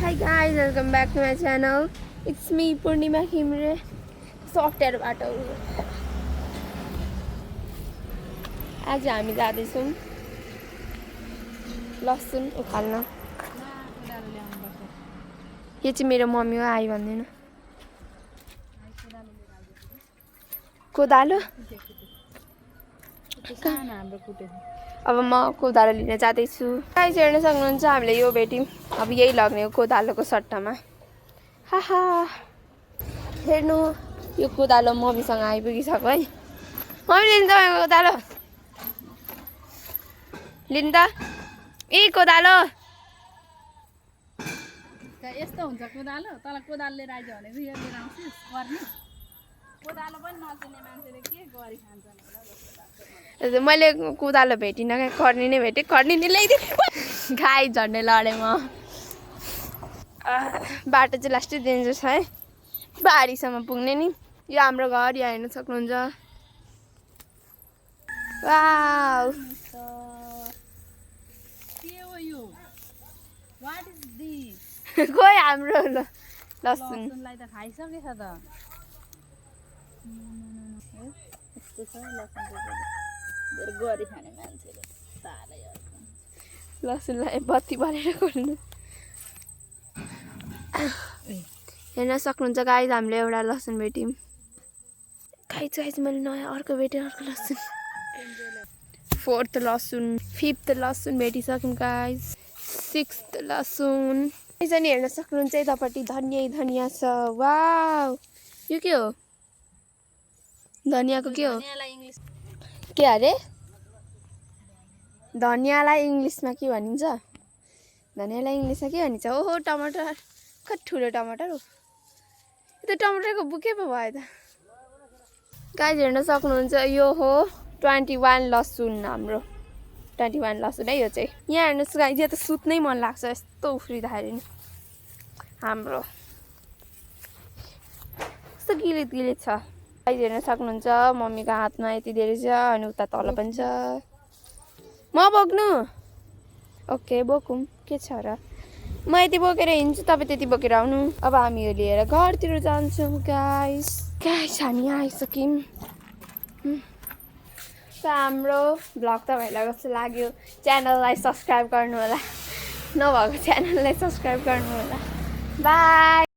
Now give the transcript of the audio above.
Hi guys, welcome back to my channel. It's me Purnima Khimre. Software बाटो आज हामी जाँदैछौँ लसुन उखाल्न। यो चाहिँ मेरो मम्मी हो, आई भन्दैन। कोदालो अब म कोदालो लिन जाँदैछु। गाइस हेर्न सक्नुहुन्छ हामीले यो भेट्यौँ। अब यही लग्ने हो कोदालोको सट्टामा। हाहा हेर्नु यो कोदालो मम्मीसँग आइपुगिसक्यो है। मम्मी लिन्छ तपाईँको कोदालो लिनु त। ए कोदालो यस्तो हुन्छ कोदालो। तल कोदालो लिएर आइज भनेको यो लिएर आउँछु गर्ने। कोदालो पनि नचिन्ने मान्छेले के गरी खान्छ होला। मैले कोदालो भेटिनँ क्या, कर्नी नै भेटेँ। कर्नी नै ल्याइदिएँ। गाई झर्ने लडेँ म। बाटो चाहिँ लास्टै डेन्जर छ है, बारीसम्म पुग्ने नि। यो हाम्रो घर यहाँ हेर्न सक्नुहुन्छ। वाउ के हो यो? What is this? खोइ हाम्रो लसुन। लसुनलाई त खाइसकेछ त। यस्तो छ लसुनको धेरै गरी खाने मान्छेले सालै लसुनलाई बत्ती बालेर खोल्नु। हेर्न सक्नुहुन्छ गाइस हामीले एउटा लसुन भेट्यौँ। गाइस मैले नयाँ अर्को भेटेँ, अर्को लसुन। फोर्थ लसुन, फिफ्थ लसुन भेटिसक्यौँ गाइस। सिक्स्थ लसुन। यसरी हेर्न सक्नुहुन्छ यतापट्टि धनिया छ। वाउ यो के हो? धनियाको के हो? के अरे? धनियालाई इङ्ग्लिसमा के भनिन्छ? धनियालाई इङ्ग्लिसमा के भनिन्छ? ओहो टमाटर। कति ठुलो टमाटर हो। यो त टमाटरको बुकै पो भयो त। गाइस हेर्न सक्नुहुन्छ यो हो 21 लसुन हाम्रो। 21 लसुन है यो चाहिँ। यहाँ हेर्नुहोस् गाइस, यहाँ त सुत्नै मन लाग्छ यस्तो उफ्रिँदाखेरि नि। हाम्रो कस्तो गिलित छ। गाइस हेर्न सक्नुहुन्छ मम्मीको हातमा यति धेरै छ अनि उता तल पनि छ। म बोक्नु? ओके बोकौँ, के छ र। म यति बोकेर हिँड्छु, तपाईँ त्यति बोकेर आउनु। अब हामी यो लिएर घरतिर जान्छौँ गाइस। हामी आइसक्यौँ। हाम्रो भ्लग तपाईँलाई कस्तो लाग्यो च्यानललाई सब्सक्राइब गर्नु होला, नभएको च्यानललाई सब्सक्राइब गर्नु होला। बाई।